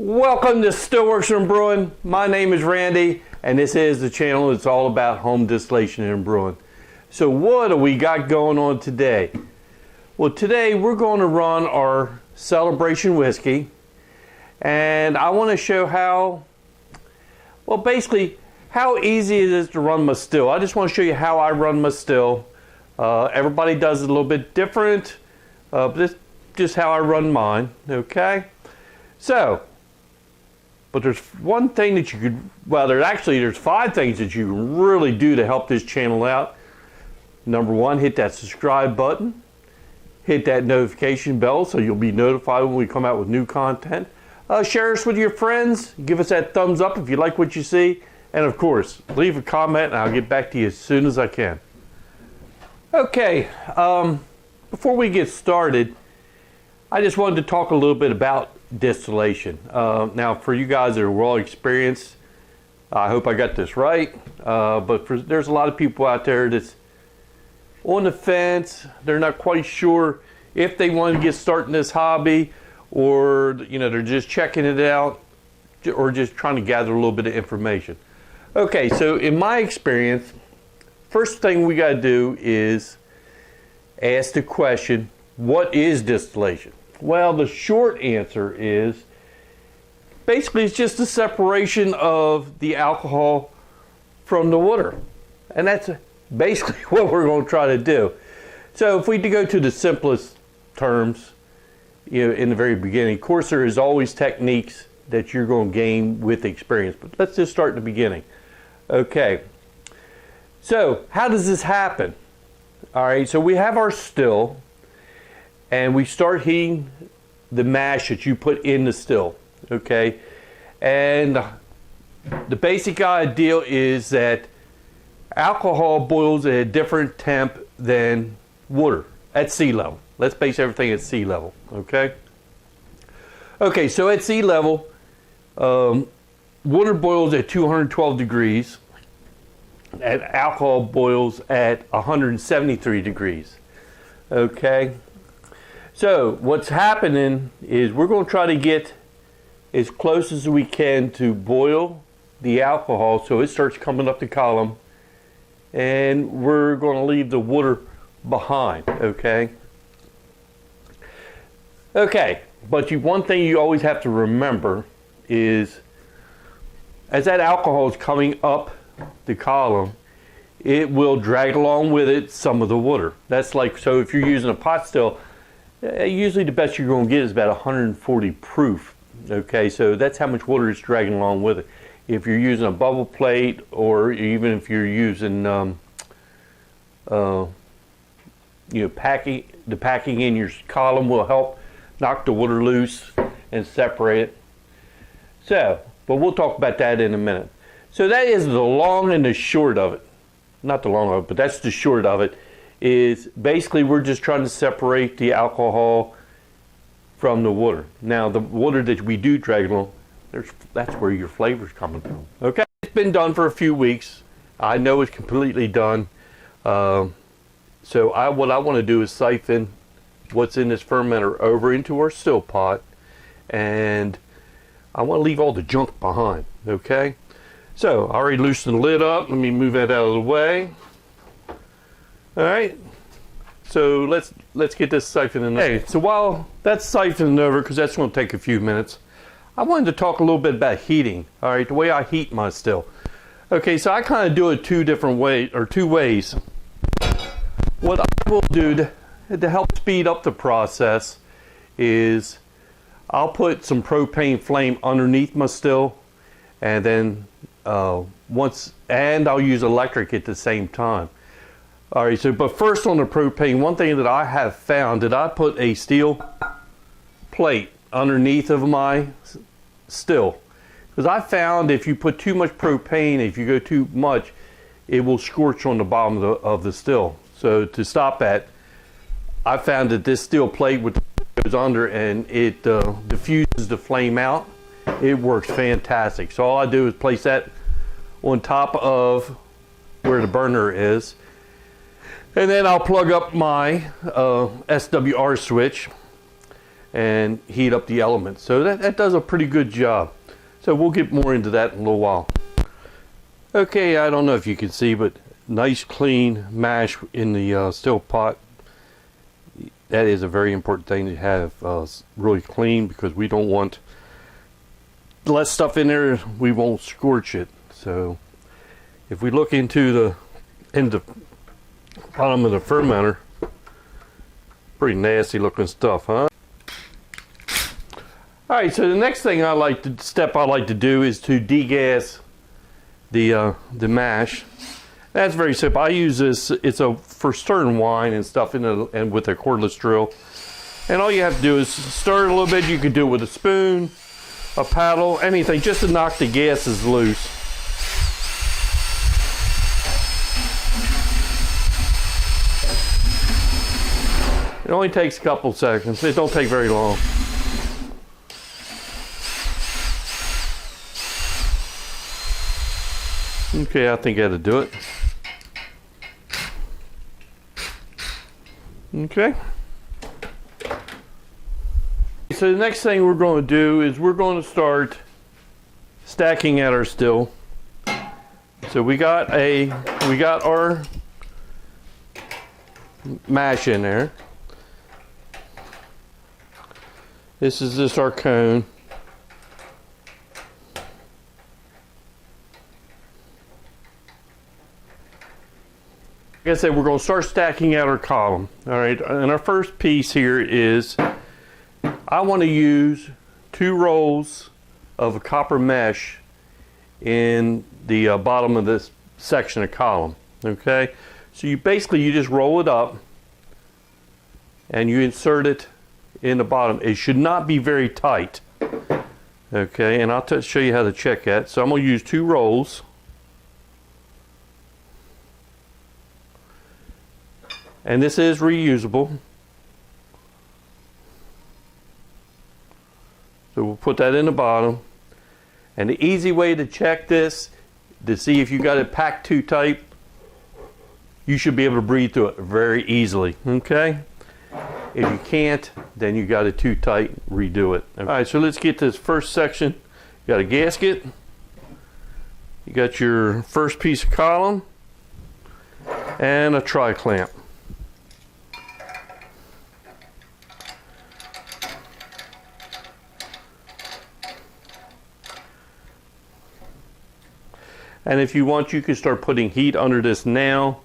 Welcome to Stillworks and Brewing. My name is Randy, and this is the channel that's all about home distillation and brewing. So what do we got going on today? Well, today we're going to run our Celebration whiskey, and I want to show how, well, basically how easy it is to run my still. I just want to show you how I run my still. Everybody does it a little bit different, but this is just how I run mine, okay? So, but there's one thing that you could, well, there's 5 things that you can really do to help this channel out. Number 1, hit that subscribe button. Hit that notification bell so you'll be notified when we come out with new content. Share us with your friends. Give us that thumbs up if you like what you see. And of course, leave a comment and I'll get back to you as soon as I can. Okay, before we get started, I just wanted to talk a little bit about distillation. Now, for you guys that are well experienced, I hope I got this right, but there's a lot of people out there that's on the fence. They're not quite sure if they want to get started in this hobby, or they're just checking it out, or just trying to gather a little bit of information. Okay, so in my experience, first thing we got to do is ask the question, what is distillation? Well, the short answer is basically it's just the separation of the alcohol from the water. And that's basically what we're going to try to do. So if we go to the simplest terms, in the very beginning, of course there is always techniques that you're going to gain with experience, but let's just start at the beginning. Okay, so how does this happen? All right, so we have our still, and we start heating the mash that you put in the still, okay? And the basic idea is that alcohol boils at a different temp than water at sea level. Let's base everything at sea level, okay? Okay, so at sea level, water boils at 212 degrees, and alcohol boils at 173 degrees, okay? So what's happening is we're going to try to get as close as we can to boil the alcohol so it starts coming up the column, and we're going to leave the water behind, okay? Okay, but one thing you always have to remember is as that alcohol is coming up the column, it will drag along with it some of the water. That's like, so if you're using a pot still, usually the best you're going to get is about 140 proof. Okay, so that's how much water is dragging along with it. If you're using a bubble plate, or even if you're using packing in your column will help knock the water loose and separate it. So, but we'll talk about that in a minute. So that is the long and the short of it. Not the long of it, but that's the short of it. Is basically we're just trying to separate the alcohol from the water. Now the water that we do drag along, that's where your flavor's coming from. Okay, it's been done for a few weeks. I know it's completely done. So what I want to do is siphon what's in this fermenter over into our still pot, and I want to leave all the junk behind. Okay, so I already loosened the lid up. Let me move that out of the way. All right, so let's get this siphoning. Okay, so while that's siphoning over, because that's going to take a few minutes, I wanted to talk a little bit about heating. All right, the way I heat my still. Okay, so I kind of do it two ways. What I will do to help speed up the process is I'll put some propane flame underneath my still, and then I'll use electric at the same time. All right, so but first on the propane, one thing that I have found that I put a steel plate underneath of my still, because I found if you put too much propane, if you go too much, it will scorch on the bottom of the still. So to stop that, I found that this steel plate goes under and it diffuses the flame out. It works fantastic. So all I do is place that on top of where the burner is, and then I'll plug up my SWR switch, and heat up the elements. So that does a pretty good job. So we'll get more into that in a little while. Okay, I don't know if you can see, but nice clean mash in the still pot. That is a very important thing to have really clean, because we don't want less stuff in there. We won't scorch it. So if we look into the bottom of the fermenter, pretty nasty looking stuff, huh? Alright, so the next thing I like to do is to degas the mash. That's very simple. I use this, it's for stirring wine and stuff and with a cordless drill. And all you have to do is stir it a little bit. You can do it with a spoon, a paddle, anything, just to knock the gases loose. It only takes a couple seconds. It don't take very long. Okay, I think that'll do it. Okay. So the next thing we're going to do is we're going to start stacking at our still. So we got our mash in there. This is just our cone. Like I said, we're going to start stacking out our column. All right, and our first piece here is I want to use 2 rolls of a copper mesh in the bottom of this section of column. Okay, so you just roll it up and you insert it in the bottom. It should not be very tight. Okay, and I'll show you how to check that. So I'm going to use 2 rolls. And this is reusable. So we'll put that in the bottom. And the easy way to check this, to see if you got it packed too tight, you should be able to breathe through it very easily. Okay? If you can't, then you got it too tight, redo it. All right, so let's get this first section. You got a gasket. You got your first piece of column and a tri-clamp. And if you want, you can start putting heat under this now,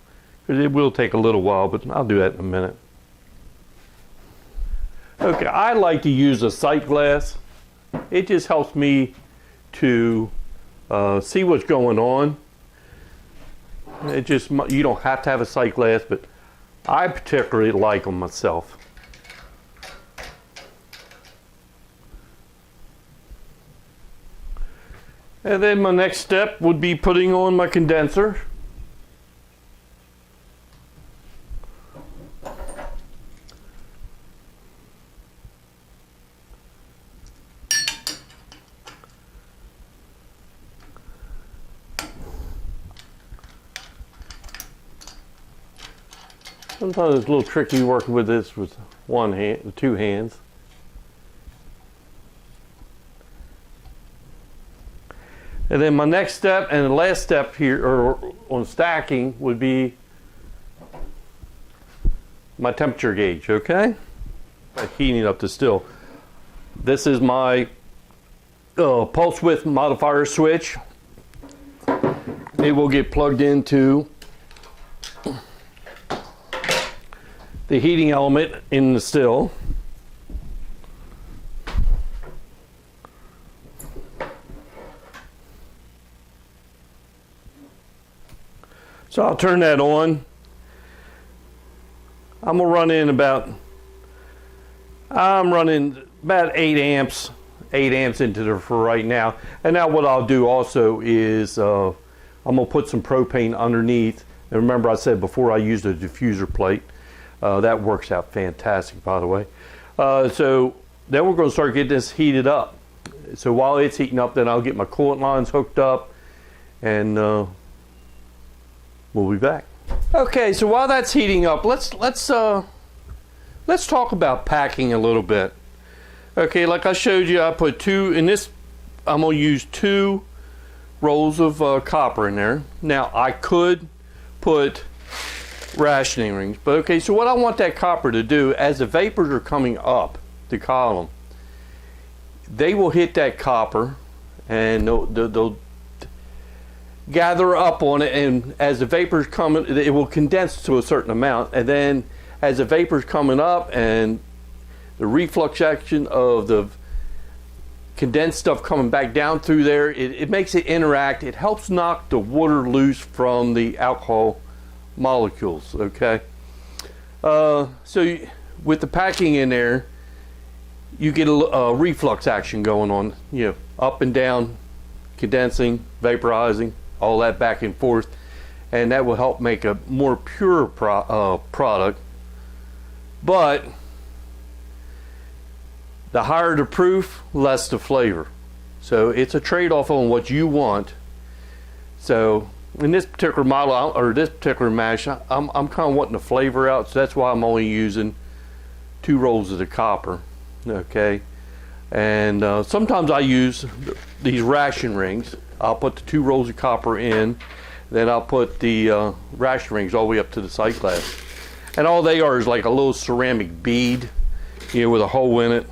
because it will take a little while, but I'll do that in a minute. Okay, I like to use a sight glass. It just helps me to see what's going on. You don't have to have a sight glass, but I particularly like them myself. And then my next step would be putting on my condenser. Sometimes it's a little tricky working with this with one hand, 2 hands. And then my next step and the last step here, or on stacking, would be my temperature gauge. Okay, heating up the still. This is my pulse width modifier switch. It will get plugged into the heating element in the still. So I'll turn that on. I'm running about 8 amps into there for right now. And now what I'll do also is I'm gonna put some propane underneath. And remember I said before I used a diffuser plate. That works out fantastic, by the way. So then we're gonna start getting this heated up. So while it's heating up, then I'll get my coolant lines hooked up, and we'll be back. Okay, so while that's heating up, let's talk about packing a little bit. Okay, like I showed you, I put two in this. I'm going to use 2 rolls of copper in there. Now I could put rationing rings, but okay, so what I want that copper to do, as the vapors are coming up the column, they will hit that copper and they'll gather up on it, and as the vapors come, it will condense to a certain amount, and then as the vapors coming up and the reflux action of the condensed stuff coming back down through there, it makes it interact. It helps knock the water loose from the alcohol molecules. Okay, so with the packing in there, you get a reflux action going on, you know, up and down, condensing, vaporizing, all that back and forth, and that will help make a more pure product. But the higher the proof, less the flavor. So it's a trade-off on what you want. So in this particular model, or this particular mash, I'm kind of wanting the flavor out, so that's why I'm only using 2 rolls of the copper. Okay, and sometimes I use these ration rings. I'll put the 2 rolls of copper in, then I'll put the ration rings all the way up to the sight glass, and all they are is like a little ceramic bead, you know, with a hole in it,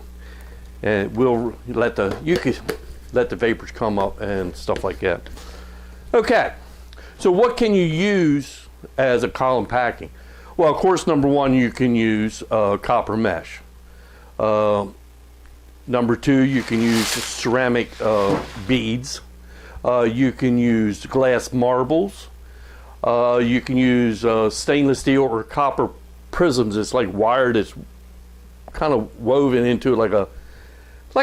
and we'll let the vapors come up and stuff like that. Okay, so what can you use as a column packing? Well, of course, number 1, you can use copper mesh. Number 2, you can use ceramic beads. You can use glass marbles. You can use stainless steel or copper prisms. It's like wire that's kind of woven into like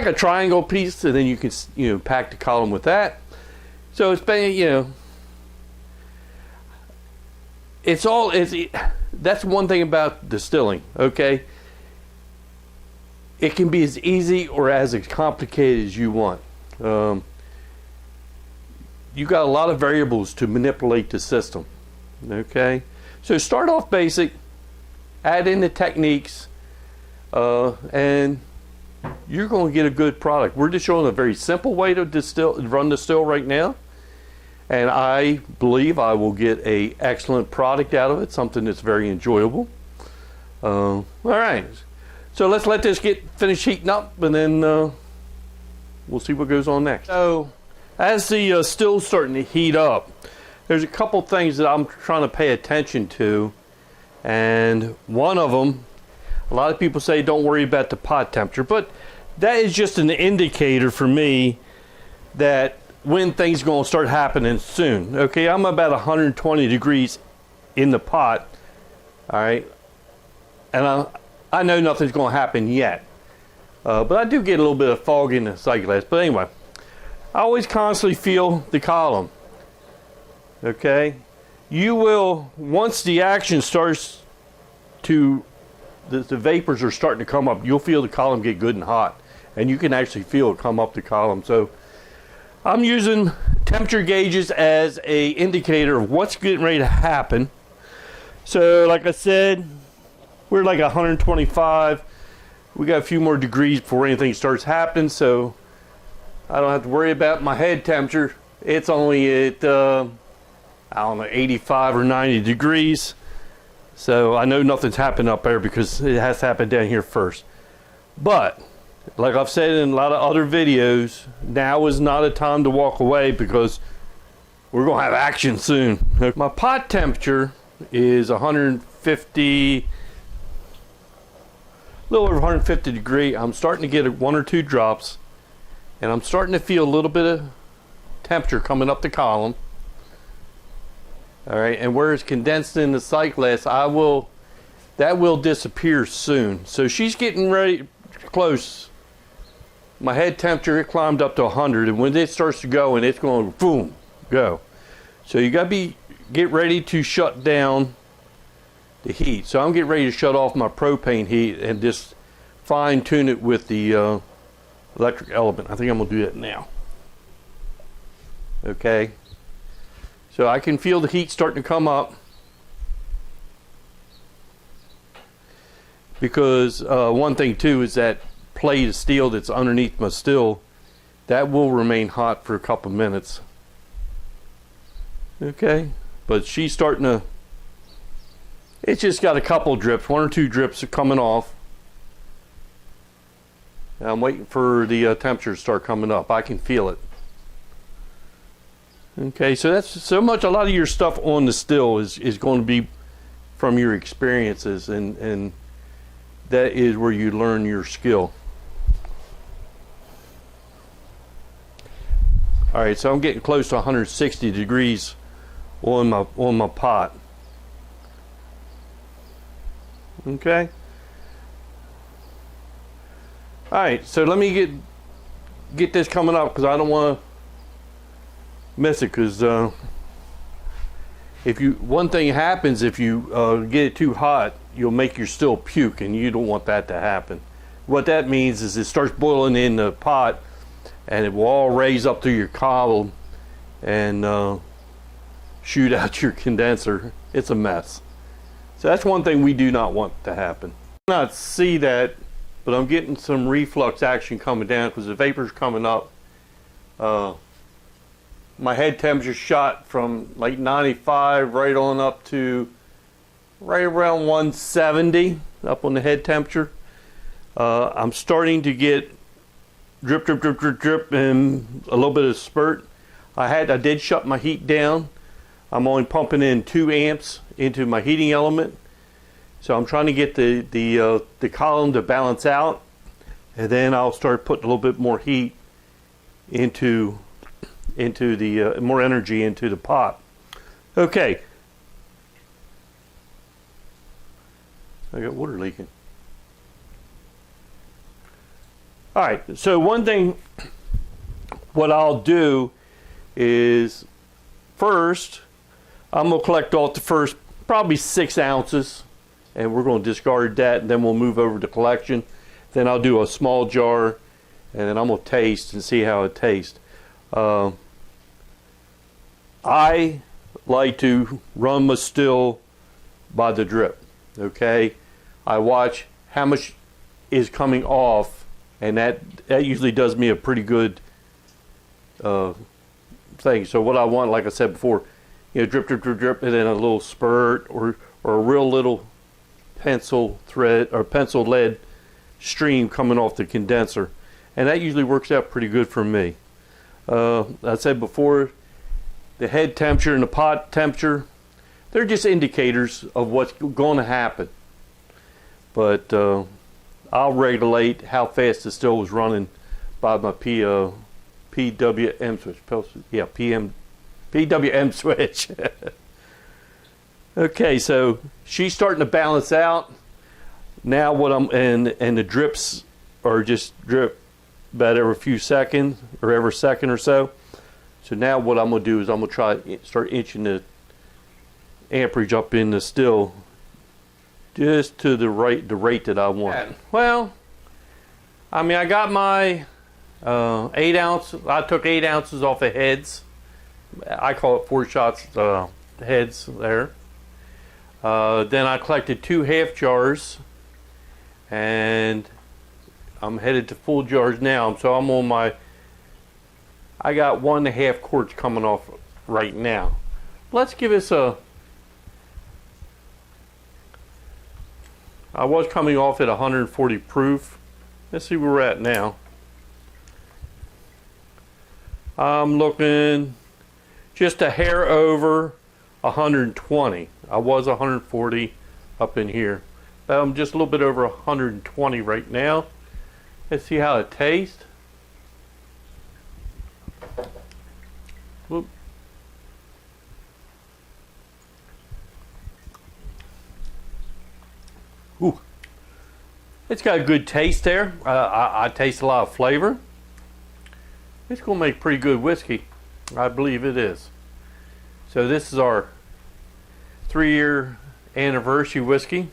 a triangle piece, and then you can, you know, pack the column with that. So it's been, you know, that's one thing about distilling. Okay, it can be as easy or as complicated as you want. You got a lot of variables to manipulate the system. Okay, so start off basic, add in the techniques, and you're going to get a good product. We're just showing a very simple way to run distill right now, and I believe I will get a excellent product out of it, something that's very enjoyable. All right, so let's let this get finished heating up, and then we'll see what goes on next. So as the still's starting to heat up, there's a couple things that I'm trying to pay attention to, and one of them, a lot of people say don't worry about the pot temperature, but that is just an indicator for me that when things are going to start happening soon. Okay, I'm about 120 degrees in the pot, all right, and I know nothing's going to happen yet, but I do get a little bit of fog in the sight glass. But anyway, I always constantly feel the column. Okay, you will, once the action starts to, the vapors are starting to come up, you'll feel the column get good and hot, and you can actually feel it come up the column. So I'm using temperature gauges as a indicator of what's getting ready to happen. So like I said, we're like 125. We got a few more degrees before anything starts happening, so I don't have to worry about my head temperature. It's only at I don't know, 85 or 90 degrees. So I know nothing's happened up there because it has to happen down here first. But like I've said in a lot of other videos, now is not a time to walk away because we're going to have action soon. My pot temperature is 150, a little over 150 degree. I'm starting to get 1 or 2 drops, and I'm starting to feel a little bit of temperature coming up the column. All right, and where it's condensed in the sight glass, that will disappear soon. So she's getting ready, close. My head temperature, it climbed up to 100, and when it starts to go, and it's going to boom, go. So you got to get ready to shut down the heat. So I'm getting ready to shut off my propane heat and just fine tune it with the electric element. I think I'm going to do that now. Okay. So I can feel the heat starting to come up, because one thing too is that plate of steel that's underneath my still, that will remain hot for a couple minutes. Okay, but she's starting to, it's just got a couple drips, 1 or 2 drips are coming off. And I'm waiting for the temperature to start coming up. I can feel it. Okay, so that's so much, a lot of your stuff on the still is going to be from your experiences, and that is where you learn your skill. All right, so I'm getting close to 160 degrees on my pot. Okay. All right, so let me get this coming up, because I don't want to miss it. Because one thing happens if you get it too hot, you'll make your still puke, and you don't want that to happen. What that means is it starts boiling in the pot, and it will all raise up through your column and shoot out your condenser. It's a mess. So that's one thing we do not want to happen. Not see that, but I'm getting some reflux action coming down because the vapor's coming up. My head temperature shot from like 95 right on up to right around 170 up on the head temperature. I'm starting to get drip, drip, drip, drip, drip, and a little bit of spurt. I did shut my heat down. I'm only pumping in 2 amps into my heating element. So I'm trying to get the column to balance out, and then I'll start putting a little bit more heat into the more energy into the pot. Okay. I got water leaking. All right, so one thing, what I'll do is first, I'm gonna collect off the first probably 6 ounces, and we're gonna discard that, and then we'll move over to collection. Then I'll do a small jar, and then I'm gonna taste and see how it tastes. I like to run my still by the drip, okay? I watch how much is coming off, and that usually does me a pretty good thing. So what I want, like I said before, drip, drip, drip, drip, and then a little spurt or a real little pencil thread or pencil lead stream coming off the condenser, and that usually works out pretty good for me. I said before, the head temperature and the pot temperature, they're just indicators of what's going to happen. But I'll regulate how fast the still was running by my PWM switch. Yeah, PWM switch. Okay, so she's starting to balance out. Now what and the drips are just drip about every few seconds or every second or so. So now what I'm going to do is I'm going to try start inching the amperage up in the still just to the rate that I want. Yeah. Well, I mean, I got my 8 ounce. I took 8 ounces off of heads. I call it 4 shots heads there. Then I collected 2 half jars, and I'm headed to full jars now. So I'm on my, I got 1.5 quarts coming off right now. Let's give this a, I was coming off at 140 proof. Let's see where we're at now. I'm looking just a hair over 120. I was 140 up in here. I'm just a little bit over 120 right now. Let's see how it tastes. Whoop. Ooh. It's got a good taste there. I taste a lot of flavor. It's going to make pretty good whiskey. I believe it is. So this is our 3-year anniversary whiskey.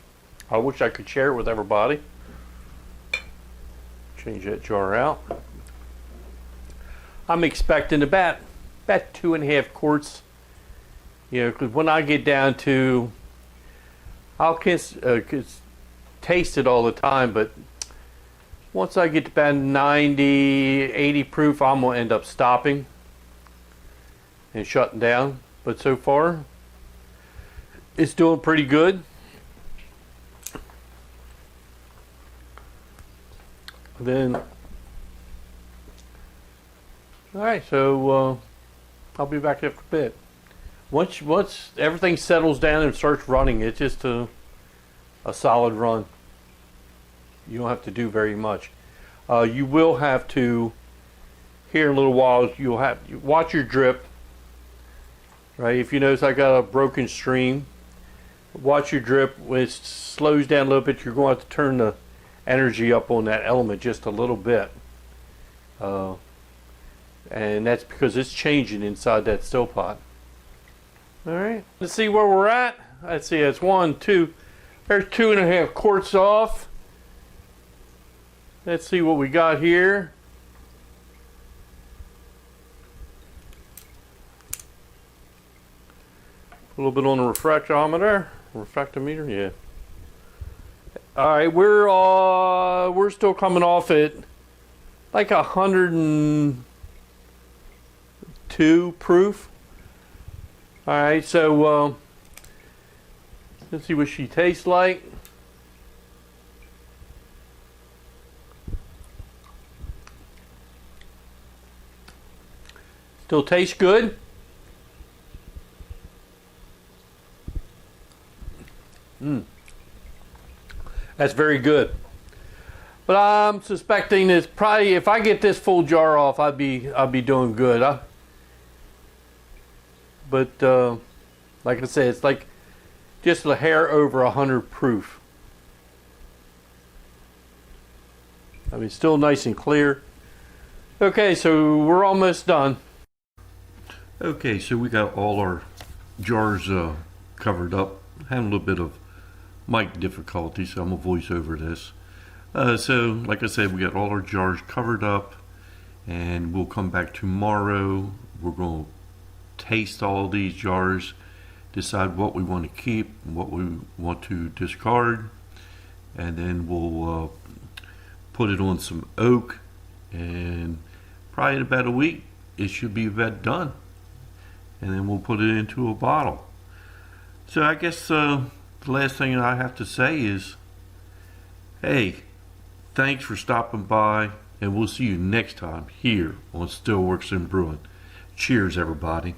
I wish I could share it with everybody. Change that jar out. I'm expecting about 2.5 quarts. Because when I get down to, I'll taste it all the time, but once I get to about 90, 80 proof, I'm going to end up stopping and shutting down. But so far, it's doing pretty good. Then, alright, so I'll be back after a bit. Once everything settles down and starts running, it's just a solid run. You don't have to do very much. You will have to, here in a little while, you'll have to watch your drip. Right, if you notice I got a broken stream, watch your drip. When it slows down a little bit, you're going to have to turn the energy up on that element just a little bit. And that's because it's changing inside that still pot. Alright, let's see where we're at. Let's see, it's 1, 2, there's 2.5 quarts off. Let's see what we got here. A little bit on the refractometer, yeah. All right, we're still coming off at like 102 proof. All right, so let's see what she tastes like. Still tastes good. That's very good. But I'm suspecting it's probably, if I get this full jar off, I'll be doing good. But like I said, it's like just a hair over 100 proof. I mean, still nice and clear. Okay, so we're almost done. Okay, so we got all our jars covered up. Had a little bit of mic difficulty, so I'm gonna voice over this. So like I said, we got all our jars covered up, and we'll come back tomorrow. We're going to taste all these jars, decide what we want to keep, what we want to discard, and then we'll put it on some oak, and probably in about a week it should be about done, and then we'll put it into a bottle. So I guess the last thing I have to say is, hey, thanks for stopping by, and we'll see you next time here on Stillworks and Brewing. Cheers, everybody.